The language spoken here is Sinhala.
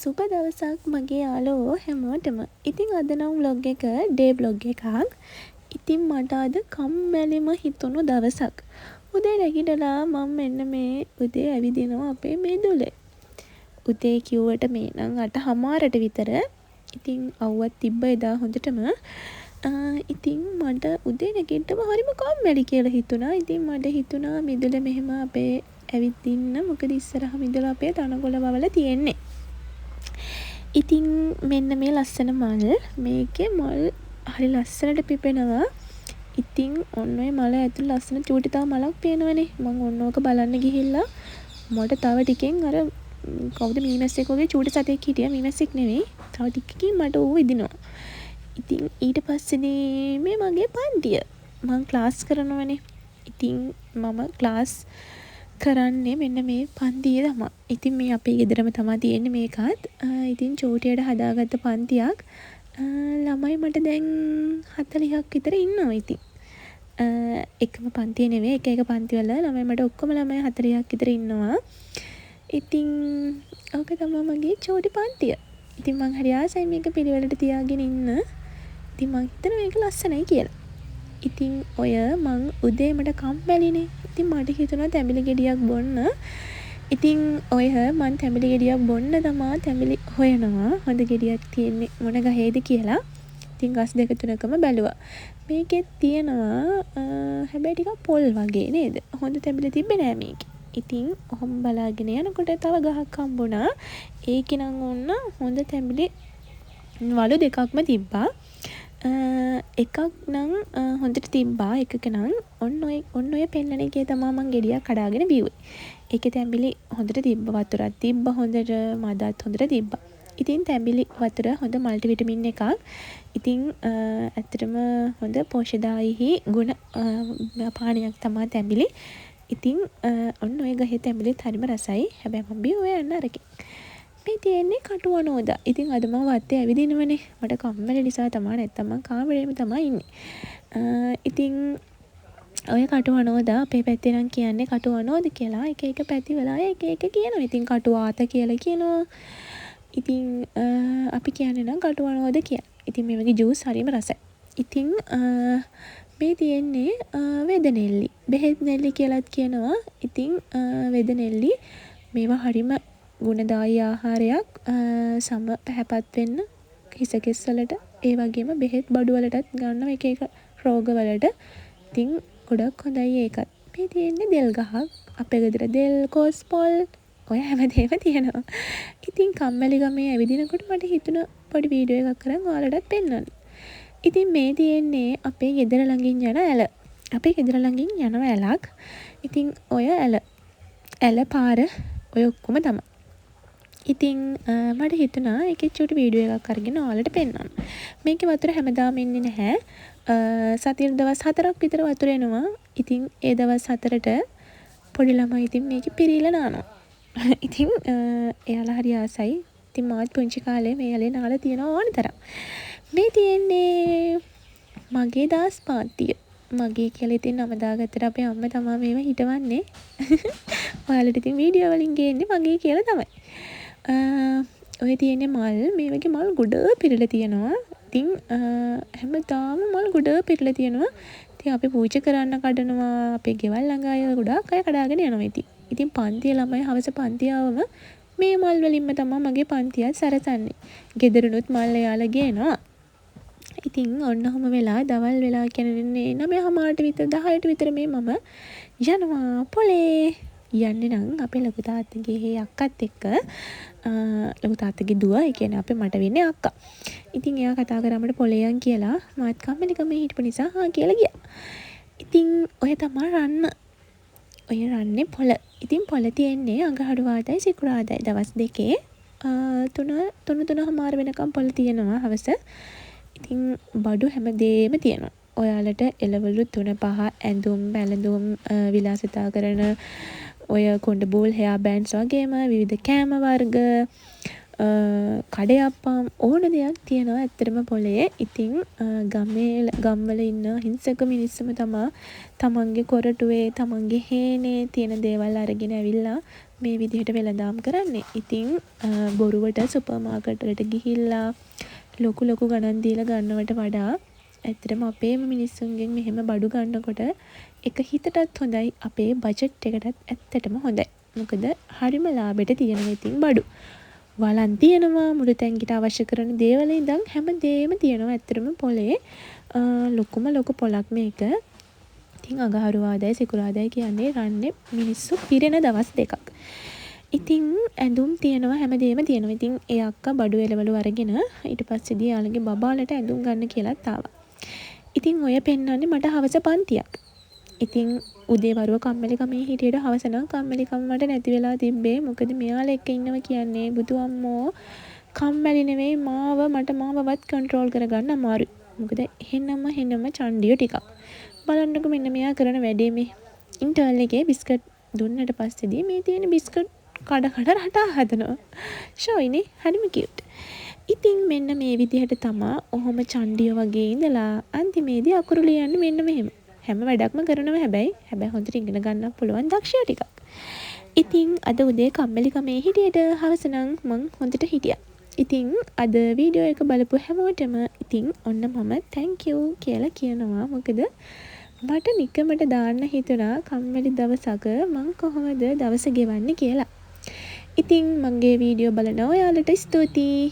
සුබ දවසක් මගේ යාළුවෝ හැමෝටම. ඉතින් අද නම් vlog එක ඩේ vlog එකක්. ඉතින් මට අද කම්මැලිම හිතුණු දවසක්. උදේ නැගිටලා මම මෙන්න මේ උදේ ඇවිදිනවා අපේ මෙදුලේ. උදේ කිව්වට මේ නම් 8:00ට විතර. ඉතින් අවුවත් තිබ්බ එදා හොඳටම. ඉතින් මට උදේ නැගිට්ටම හරිම කම්මැලි කියලා හිතුණා. ඉතින් මට හිතුණා මිදුල මෙහෙම අපේ ඇවිදින්න. මොකද ඉස්සරහ මිදුල අපේ තනකොළ වවල තියෙන්නේ. ඉතින් මෙන්න මේ ලස්සන මල්. මේකේ මල් හරි ලස්සනට පිපෙනවා. ඉතින් ඔන්න ඔය මල ඇතුළේ ලස්සන චූටි තව මලක් පේනවනේ. මම ඔන්න ඕක බලන්න ගිහිල්ලා මට තව ටිකෙන් අර කවුද මීමැස්සෙක් වගේ චූටි සතෙක් හිටියා. මීමැස්සෙක් නෙවෙයි. තව ටිකකින් මට ඌ විදිනවා. ඉතින් ඊට පස්සේදී මේ මගේ පන්තිය. මම ක්ලාස් කරනවනේ. ඉතින් මම ක්ලාස් කරන්නේ මෙන්න මේ පන්තියේ තමයි. ඉතින් මේ අපේ ගෙදරම තමයි තියෙන්නේ මේකත්. ඉතින් චූටියට හදාගත්ත පන්තියක්. ළමයි මට දැන් 40ක් විතර ඉන්නවා ඉතින්. එකම පන්තිය නෙවෙයි එක පන්තිවල ළමයි මට ඔක්කොම ළමයි 40ක් විතර ඉන්නවා. ඉතින් ඕක තමයි මගේ චූටි පන්තිය. ඉතින් මං හරි ආසයි මේක පිළිවෙලට තියාගෙන ඉන්න. ඉතින් මං හිතනවා මේක ලස්සනයි කියලා. ඉතින් ඔය මං උදේ මට කම්මැලිනේ. ඉතින් මට හිතුණා තැඹිලි ගෙඩියක් බොන්න. ඉතින් ඔය මං තැඹිලි ගෙඩියක් බොන්න තමා තැඹිලි හොයනවා. හොඳ ගෙඩියක් තියෙන්නේ මොන ගහේද කියලා. ඉතින් ගස් දෙක තුනකම බැලුවා. මේකෙත් තියෙනවා හැබැයි ටිකක් පොල් වගේ නේද? හොඳ තැඹිලි තිබ්බේ නෑ මේකේ. ඉතින් ඔහොම බලාගෙන යනකොට තව ගහක් හම්බුණා. ඒකේ නම් ඔන්න හොඳ තැඹිලි වලු දෙකක්ම තිබ්බා. එකක් නම් හොඳට තිබ්බා. එකක නම් ඔන්න ඔය පෙන්නන එකේ තමයි මං ගෙඩියක් කඩාගෙන බිව්වේ. ඒකේ තැඹිලි හොඳට තිබ්බ. වතුරක් තිබ්බ හොඳට. මදත් හොඳට තිබ්බා. ඉතින් තැඹිලි වතුර හොඳ මල්ටි විටමින් එකක්. ඉතින් ඇත්තටම හොඳ පෝෂ්‍යදායී ගුණ පානයක් තමයි තැඹිලි. ඉතින් ඔන්න ඔය ගහේ තැඹිලිත් හරිම රසයි. හැබැයි මම බිව්වේ අන්න අරකින්. මේ තියෙන්නේ කටුවනෝදා. ඉතින් අද මම වත්තේ ඇවිදිනවනේ. මට කම්මැලි නිසා තමයි නැත්තම් මං කාමරේම තමයි ඉන්නේ. ඉතින් ඔය කටුවනෝදා අපේ පැත්තේ නම් කියන්නේ කටුවනෝද කියලා. එක පැති වල එක කියනවා. ඉතින් කටුවාත කියලා කියනවා. ඉතින් අපි කියන්නේ නම් කටුවනෝද කියලා. ඉතින් මේ වගේ ජූස් හරිම රසයි. ඉතින් මේ තියෙන්නේ වෙද නෙල්ලි. බෙහෙත් නෙල්ලි කියලාත් කියනවා. ඉතින් වෙද නෙල්ලි මේවා හරිම ගුණදායී ආහාරයක්. සම පැහැපත් වෙන්න හිස කෙස් වලට ඒ වගේම බෙහෙත් බඩු වලටත් ගන්නවා එක රෝග වලට. ඉතින් ගොඩක් හොඳයි ඒකත්. මේ තියෙන්නේ දෙල් ගහක්. අපේ ගෙදර දෙල් කොස් පොල් ඔය හැමදේම තියෙනවා. ඉතින් කම්මැලි ගමේ ඇවිදිනකොට මට හිතුණා පොඩි වීඩියෝ එකක් කරන් ඔයාලටත් පෙන්නන්න. ඉතින් මේ තියෙන්නේ අපේ ගෙදර ළඟින් යන ඇල. අපේ ගෙදර ළඟින් යන ඇලක්. ඉතින් ඔය ඇල පාර ඔය ඔක්කොම තමයි. ඉතින් මට හිතුණා ඒකේ චූටි වීඩියෝ එකක් අරගෙන ඔයාලට පෙන්නන්න. මේකේ වතුර හැමදාම එන්නේ නැහැ. සතියේ දවස් 4ක් විතර වතුර එනවා. ඉතින් ඒ දවස් 4ට පොඩි ළමයි ඉතින් මේකේ පිරීලා නානවා. ඉතින් එයාලා හරි ආසයි. ඉතින් මාත් පුංචි කාලේ මේ ඇලේ නාලා තියෙනවා ඕන තරම්. මේ තියෙන්නේ මගේ දාස් පාත්තිය. මගේ කියලා ඉතින් නම දාගත්තට අපේ අම්මා තමයි මේව හිටවන්නේ. ඔයාලට ඉතින් වීඩියෝ වලින් ගේන්නේ මගේ කියලා තමයි. ඔය තියෙන්නේ මල්. මේ වගේ මල් ගොඩ පිරලා තියෙනවා. ඉතින් හැමදාම මල් ගොඩ පිරලා තියෙනවා. ඉතින් අපි පූජා කරන්න කඩනවා. අපේ ගෙවල් ළඟ අය ගොඩාක් අය කඩාගෙන යනවා ඉතින්. ඉතින් පන්තියේ ළමයි හවස පන්තිය ආවම මේ මල් වලින්ම තමයි මගේ පන්තියත් සරසන්නේ. ගෙදරනුත් මල් එයාලා ගේනවා. ඉතින් ඔන්න ඔහම වෙලා දවල් වෙලා කියන්නේ 9:00ට විතර 10ට විතර මේ මම යනවා පොලේ. යන්නේ නම් අපේ ලොකු තාත්තගේ අක්කත් එක්ක. ලොකු තාත්තගේ දුව. ඒ කියන්නේ අපේ මට වෙන්නේ අක්කා. ඉතින් එයා කතා කරාමට පොලේ යන් කියලා මාත් කම්මැලිකම හිටපු නිසා හා කියලා ගියා. ඉතින් ඔය තමයි රන්න. ඔය රන්නේ පොල. ඉතින් පොල තියෙන්නේ අඟහරුවාදයි සිකුරාදයි දවස් දෙකේ 3:00 වෙනකම් පොල තියෙනවා හවස. ඉතින් බඩු හැමදේම තියෙනවා. ඔයාලට එළවලු 3-5 ඇඳුම් පැළඳුම් විලාසිතා කරන ඔය කොණ්ඩ බෝල් හෙයා බෑන්ඩ්ස් වගේම විවිධ කෑම වර්ග කඩයප්පම් ඕන දෙයක් තියෙනවා ඇත්තටම පොලේ. ඉතින් ගම්වල ඉන්න හිංසක මිනිස්සුම තමා තමන්ගේ කොරටුවේ තමන්ගේ හේනේ තියෙන දේවල් අරගෙන ඇවිල්ලා මේ විදිහට වෙළඳාම් කරන්නේ. ඉතින් බොරුවට සුපර් මාකට් වලට ගිහිල්ලා ලොකු ලොකු ගණන් දීලා ගන්නවට වඩා ඇත්තටම අපේම මිනිස්සුන්ගෙන් මෙහෙම බඩු ගන්නකොට එක හිතටත් හොඳයි, අපේ බජට් එකටත් ඇත්තටම හොඳයි. මොකද හරිම ලාභෙට තියෙනවා ඉතින් බඩු. වලන් තියෙනවා, මුළු තැන්කිට අවශ්‍ය කරන දේවල් ඉඳන් හැමදේම තියෙනවා ඇත්තටම පොලේ. ලොකුම ලොකු පොලක් මේක. ඉතින් අඟහරුවාදයි සිකුරාදයි කියන්නේ රන්නේ මිනිස්සු පිරෙන දවස් දෙකක්. ඉතින් ඇඳුම් තියෙනවා, හැමදේම තියෙනවා. ඉතින් ඒ අක්කා බඩු එලවලු අරගෙන ඊට පස්සේදී යාළගේ බබාලට ඇඳුම් ගන්න කියලාත් ආවා. ඉතින් ඔය පෙන්නන්නේ මට හවස පන්තියක්. ඉතින් උදේ වරුව කම්මැලිකමේ හිටියට හවස නම් කම්මැලිකම මට නැති වෙලා තිබ්බේ. මොකද මෙයාලා එක්ක ඉන්නවා කියන්නේ බුදු අම්මෝ කම්මැලි නෙවෙයි, මාවවත් කන්ට්‍රෝල් කරගන්න අමාරුයි. මොකද එහෙනම චණ්ඩිය ටිකක්. බලන්නකො මෙන්න මෙයා කරන වැඩේ. මේ ඉන්ටර්ල් එකේ බිස්කට් දුන්නට පස්සේදී මේ තියෙන බිස්කට් කඩ රටා හදනවා. ෂෝයිනේ, හරිම කියුට්. ඉතින් මෙන්න මේ විදිහට තමා ඔහොම චණ්ඩිය වගේ ඉඳලා අන්තිමේදී අකුරු ලියන්න මෙන්න මෙහෙම. හැම වැඩක්ම කරනවා හැබැයි හොඳට ඉගෙන ගන්න පුළුවන් දක්ෂය ටිකක්. ඉතින් අද උදේ කම්මැලිකමේ හිටියට හවස නම් මං හොඳට හිටියා. ඉතින් අද වීඩියෝ එක බලපු හැමෝටම ඉතින් ඔන්න මම thank you කියලා කියනවා. මොකද මට නිකමට දාන්න හිතුණා කම්මැලි දවසක මං කොහොමද දවස ගෙවන්නේ කියලා. ඉතින් මගේ වීඩියෝ බලන ඔයාලට ස්තුතියි.